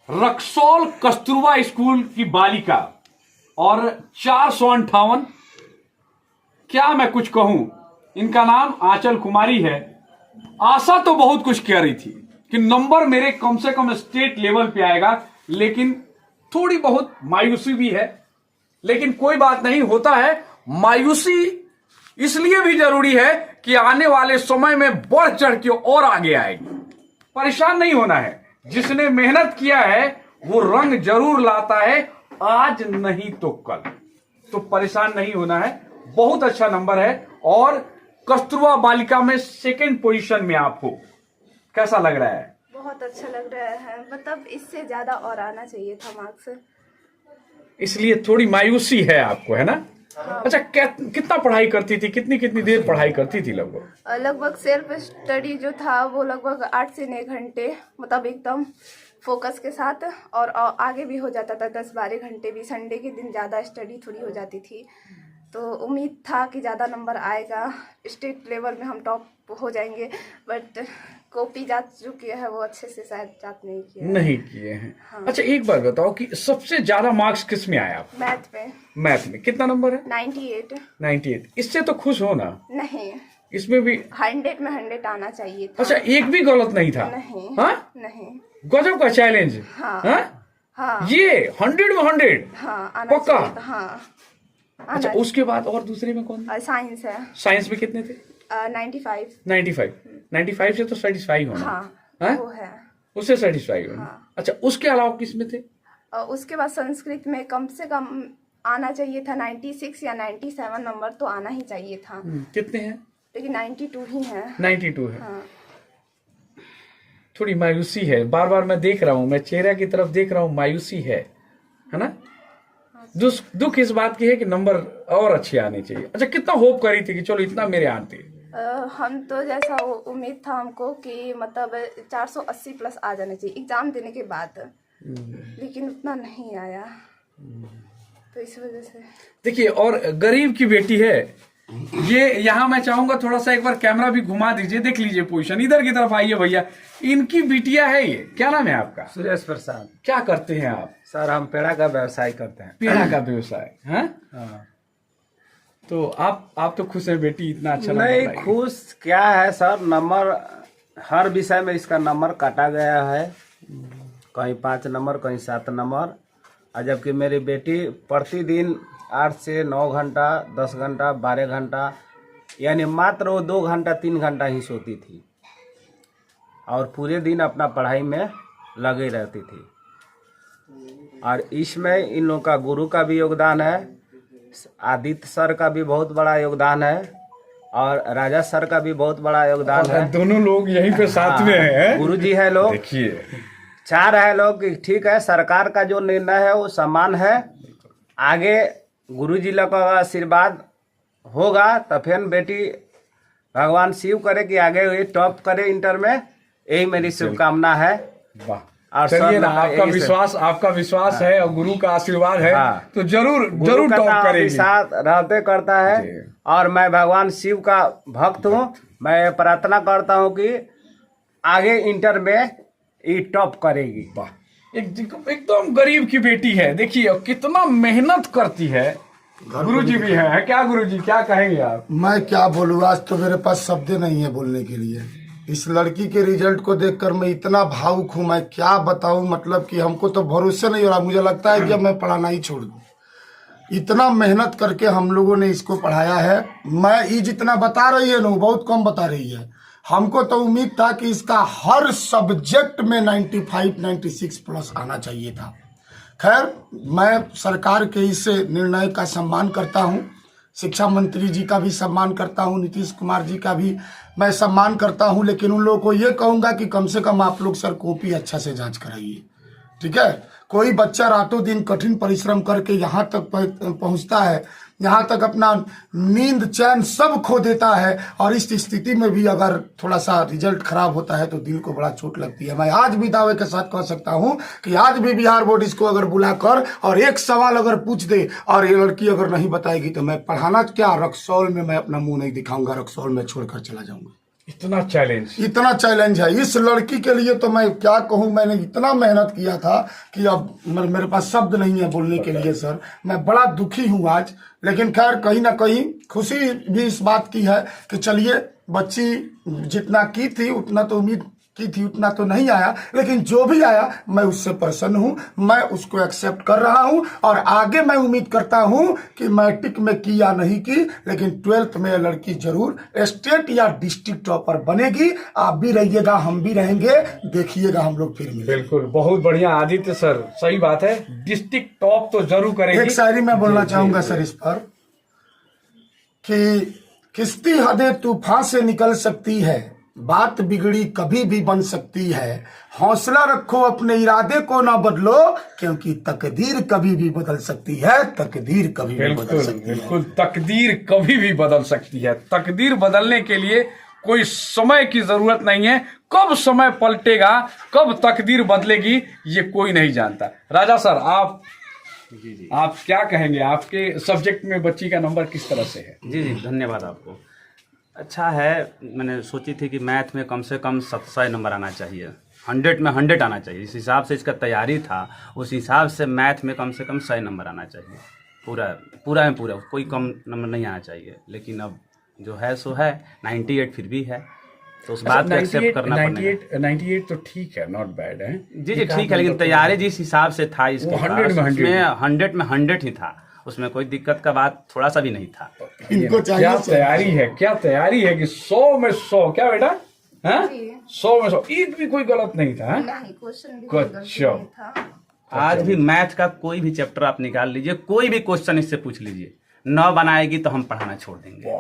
Raxaul Kasturba school की बालिका और 458, क्या मैं कुछ कहूं, इनका नाम आंचल कुमारी है। आशा तो बहुत कुछ कह रही थी कि नंबर मेरे कम से कम स्टेट लेवल पे आएगा, लेकिन थोड़ी बहुत मायूसी भी है। लेकिन कोई बात नहीं, होता है। मायूसी इसलिए भी जरूरी है कि आने वाले समय में बढ़ चढ़ के और आगे आएगी। परेशान नहीं होना है। जिसने मेहनत किया है वो रंग जरूर लाता है, आज नहीं तो कल। तो परेशान नहीं होना है। बहुत अच्छा नंबर है और कस्तूरबा बालिका में 2nd पोजीशन में आप हो। कैसा लग रहा है? बहुत अच्छा लग रहा है। मतलब इससे ज्यादा और आना चाहिए था मार्क्स। इसलिए थोड़ी मायूसी है आपको, है ना? हाँ। अच्छा, कितना पढ़ाई करती थी? कितनी कितनी देर पढ़ाई करती थी लगभग? लगभग सेल्फ स्टडी जो था वो लगभग 8 से 9 घंटे, मतलब एकदम फोकस के साथ। और आगे भी हो जाता था 10-12 घंटे भी। संडे के दिन ज़्यादा स्टडी थोड़ी हो जाती थी, तो उम्मीद था कि ज़्यादा नंबर आएगा, स्टेट लेवल में हम टॉप हो जाएंगे। बट कॉपी जा चुकी है, वो अच्छे से शायद जात नहीं किए हैं। हाँ। अच्छा, एक बार बताओ कि सबसे ज्यादा मार्क्स किस में आया? मैथ में। मैथ में कितना नंबर है? 98। इससे तो खुश हो ना? नहीं, इसमें भी 100 में 100 आना चाहिए था। अच्छा, एक भी गलत नहीं था? नहीं। हाँ? नहीं। गजब का चैलेंज। हाँ। हाँ? ये 100 में 100 हाँ, आना पक्का? चाहिए था। हाँ। अच्छा, उसके बाद और दूसरे में कौन? साइंस है। साइंस में कितने थे? 95 से तो सेटिस्फाई होना। हाँ, वो है। उससे सेटिस्फाई होना। हाँ। अच्छा, उसके अलावा किस में थे? उसके बाद संस्कृत में कम से कम आना चाहिए था 96 या 97 नंबर तो आना ही चाहिए था। कितने हैं? लेकिन 92 ही है। 92 है। हाँ। थोड़ी मायूसी है, बार बार मैं देख रहा हूँ, मैं चेहरे की तरफ देख रहा हूँ, मायूसी है ना? दुख इस बात की है कि नंबर और अच्छे आने चाहिए। अच्छा, कितना होप करी थी कि चलो इतना मेरे आते? हम तो जैसा उम्मीद था हमको कि मतलब 480 प्लस आ जाना चाहिए एग्जाम देने के बाद, लेकिन उतना नहीं आया। तो इस वजह से देखिए, और गरीब की बेटी है ये। यहाँ मैं चाहूंगा थोड़ा सा एक बार कैमरा भी घुमा दीजिए, देख लीजिए पोजीशन। इधर की तरफ आइए भैया, इनकी बिटिया है ये। क्या नाम है आपका? सुरेश प्रसाद। क्या करते हैं आप? सर, हम पेड़ा का व्यवसाय करते हैं। पेड़ा का व्यवसाय? हाँ। तो आप तो खुश है बेटी इतना अच्छा नहीं खुश क्या है सर, नंबर हर विषय में इसका नंबर काटा गया है, कहीं 5 नंबर कहीं 7 नंबर। और जबकि मेरी बेटी प्रतिदिन 8 से 9 घंटा, 10 घंटा, 12 घंटा, यानी मात्र वो 2 घंटा 3 घंटा ही सोती थी और पूरे दिन अपना पढ़ाई में लगी रहती थी। और इसमें इन लोगों का गुरु का भी योगदान है, आदित्य सर का भी बहुत बड़ा योगदान है और राजा सर का भी बहुत बड़ा योगदान है। दोनों लोग यहीं पे साथ में हैं। गुरु जी है लोग, देखिए 4 है लोग कि ठीक है, सरकार का जो निर्णय है वो सम्मान है। आगे गुरु जी लोग का आशीर्वाद होगा तो फिर बेटी भगवान शिव करे कि आगे ये टॉप करे इंटर में, यही मेरी शुभकामना है। वाह, और चलिए ना, आपका विश्वास है और गुरु का आशीर्वाद है। तो जरूर टॉप करेगी। साथ रहते करता है और मैं भगवान शिव का भक्त हूँ। मैं प्रार्थना करता हूँ कि आगे इंटर में ये टॉप करेगी। वाह, एकदम गरीब की बेटी है। देखिए कितना मेहनत करती है। गुरु जी भी है। क्या गुरु जी, क्या कहेंगे आप? मैं क्या बोलूँ, आज तो मेरे पास शब्द नहीं है बोलने के लिए। इस लड़की के रिजल्ट को देखकर मैं इतना भावुक हूँ, मैं क्या बताऊँ। मतलब कि हमको तो भरोसा नहीं हो रहा, मुझे लगता है कि अब मैं पढ़ाना ही छोड़ दूँ। इतना मेहनत करके हम लोगों ने इसको पढ़ाया है। मैं ये जितना बता रही है ना, बहुत कम बता रही है। हमको तो उम्मीद था कि इसका हर सब्जेक्ट में 95-96 प्लस आना चाहिए था। खैर, मैं सरकार के इस निर्णय का सम्मान करता हूँ, शिक्षा मंत्री जी का भी सम्मान करता हूँ, नीतीश कुमार जी का भी मैं सम्मान करता हूँ। लेकिन उन लोगों को ये कहूँगा कि कम से कम आप लोग सर कॉपी अच्छा से जांच कराइए, ठीक है? कोई बच्चा रातों दिन कठिन परिश्रम करके यहाँ तक पहुँचता है, यहाँ तक अपना नींद चैन सब खो देता है, और इस स्थिति में भी अगर थोड़ा सा रिजल्ट खराब होता है तो दिल को बड़ा चोट लगती है। मैं आज भी दावे के साथ कह सकता हूँ कि आज भी बिहार बोर्ड इसको अगर बुलाकर और एक सवाल अगर पूछ दे और ये लड़की अगर नहीं बताएगी तो मैं पढ़ाना क्या, रक्सौल में मैं अपना मुंह नहीं दिखाऊंगा, रक्सौल में छोड़कर चला जाऊंगा। इतना चैलेंज, इतना चैलेंज है इस लड़की के लिए। तो मैं क्या कहूँ, मैंने इतना मेहनत किया था कि अब मेरे पास शब्द नहीं है बोलने के लिए सर। मैं बड़ा दुखी हूँ आज, लेकिन खैर कहीं ना कहीं खुशी भी इस बात की है कि चलिए बच्ची जितना की थी उतना तो उम्मीद की थी उतना तो नहीं आया, लेकिन जो भी आया मैं उससे प्रसन्न हूं, मैं उसको एक्सेप्ट कर रहा हूं। और आगे मैं उम्मीद करता हूं कि मैट्रिक में की या नहीं की, लेकिन 12th में यह लड़की जरूर स्टेट या डिस्ट्रिक्ट टॉपर बनेगी। आप भी रहिएगा, हम भी रहेंगे, देखिएगा हम लोग फिर मिलेंगे। बिल्कुल, बहुत बढ़िया आदित्य सर, सही बात है, डिस्ट्रिक्ट टॉप तो जरूर करेगी। एक शायरी मैं बोलना चाहूंगा सर इस पर कि किश्ती हदे तूफान से निकल सकती है, बात बिगड़ी कभी भी बन सकती है, हौसला रखो अपने इरादे को ना बदलो, क्योंकि तकदीर कभी भी बदल सकती है, तकदीर कभी भी बदल सकती है। बिल्कुल, तकदीर कभी भी बदल सकती है। तकदीर बदलने के लिए कोई समय की जरूरत नहीं है। कब समय पलटेगा, कब तकदीर बदलेगी, ये कोई नहीं जानता। राजा सर, आप क्या कहेंगे, आपके सब्जेक्ट में बच्ची का नंबर किस तरह से है? जी धन्यवाद आपको। अच्छा है, मैंने सोची थी कि मैथ में कम से कम 100 नंबर आना चाहिए, 100 में 100 आना चाहिए। इस हिसाब से इसका तैयारी था, उस हिसाब से मैथ में कम से कम 100 नंबर आना चाहिए, पूरा में पूरा, कोई कम नंबर नहीं आना चाहिए। लेकिन अब जो है सो है, 98 फिर भी है, तो उस बात को एक्सेप्ट करना पड़ेगा। 98 तो ठीक है, नॉट बैड है। जी ठीक है, लेकिन तैयारी जिस हिसाब से था इसके 100 में 100 ही था, उसमें कोई दिक्कत का बात थोड़ा सा भी नहीं था। इनको क्या चाहिए तैयारी है, क्या तैयारी है कि 100 में 100, क्या बेटा, हैं? 100 में 100, एक भी कोई गलत नहीं था, हैं? नहीं, क्वेश्चन भी कुछ नहीं था। आज भी मैथ का कोई भी चैप्टर आप निकाल लीजिए, कोई भी क्वेश्चन इससे पूछ लीजिए, 9 बनाएगी तो हम पढ़ाना छोड़ देंगे।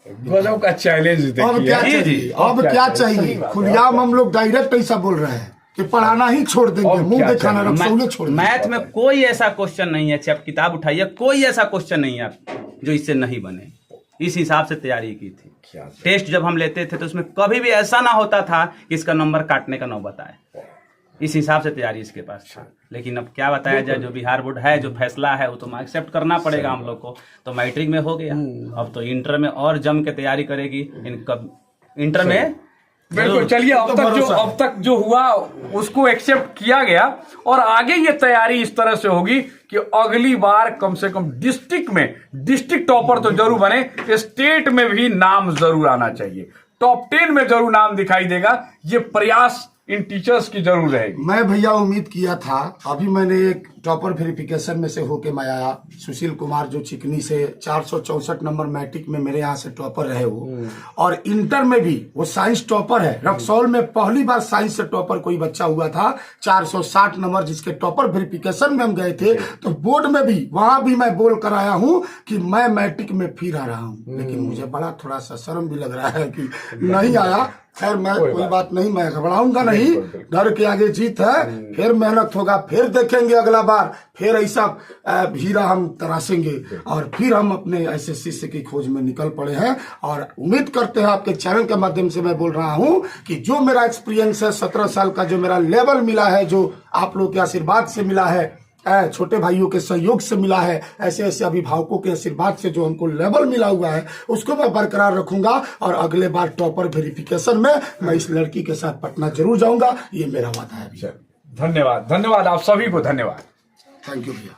गजब का चैलेंज अब देखिए। क्या जी, चाहिए, जी, अब क्या चाहिए? खुलेआम हम लोग डायरेक्ट ऐसा बोल रहे हैं कि पढ़ाना ही छोड़ देंगे, अब मुंह क्या दिखाना चाहिए? रसौले छोड़ देंगे। मैथ में कोई ऐसा क्वेश्चन नहीं है, आप किताब उठाइए, कोई ऐसा क्वेश्चन नहीं है जो इससे नहीं बने। इस हिसाब से तैयारी की थी। टेस्ट जब हम लेते थे तो उसमें कभी भी ऐसा ना होता था कि इसका नंबर काटने का नौबत आए। इस हिसाब से तैयारी इसके पास था। लेकिन अब क्या बताया जाए, जो बिहार बोर्ड है, जो फैसला है, वो तो एक्सेप्ट करना पड़ेगा हम लोग को। तो मैट्रिक में हो गया, अब तो इंटर में और जम के तैयारी करेगी। इंटर में बिल्कुल। चलिए, अब तक जो हुआ उसको एक्सेप्ट किया गया, और आगे ये तैयारी इस तरह से होगी कि अगली बार कम से कम डिस्ट्रिक्ट टॉपर तो जरूर बने, स्टेट में भी नाम जरूर आना चाहिए, टॉप 10 में जरूर नाम दिखाई देगा। ये प्रयास इन टीचर्स की जरूर रहेगी। मैं भैया उम्मीद किया था, अभी मैंने एक टॉपर वेरिफिकेशन में से होके मैं आया, सुशील कुमार जो चिकनी से 464 नंबर मैट्रिक में मेरे यहाँ से टॉपर रहे वो, और इंटर में भी वो साइंस टॉपर है। रक्सौल में पहली बार साइंस से टॉपर कोई बच्चा हुआ था, 460 नंबर, जिसके टॉपर वेरिफिकेशन में हम गए थे। तो बोर्ड में भी, वहां भी मैं बोल कर आया हूँ कि मैं मैट्रिक में फिर आ रहा हूँ, लेकिन मुझे बड़ा थोड़ा सा शर्म भी लग रहा है कि नहीं आया। खैर मैं कोई बात नहीं, मैं घबराऊंगा नहीं, डर के आगे जीत है। फिर मेहनत होगा, फिर देखेंगे अगला बार, फिर ऐसा हीरा हम तराशेंगे, और फिर हम अपने ऐसे शिष्य की खोज में निकल पड़े हैं। और उम्मीद करते हैं, आपके चैनल के माध्यम से मैं बोल रहा हूं कि जो मेरा एक्सपीरियंस है, 17 साल का जो मेरा लेवल मिला है, जो आप लोग के आशीर्वाद से मिला है, छोटे भाइयों के सहयोग से मिला है, ऐसे ऐसे अभिभावकों के आशीर्वाद से जो हमको लेवल मिला हुआ है, उसको मैं बरकरार रखूंगा। और अगले बार टॉपर वेरिफिकेशन में मैं इस लड़की के साथ पटना जरूर जाऊंगा, ये मेरा वादा है। धन्यवाद, धन्यवाद आप सभी को, धन्यवाद। थैंक यू भैया।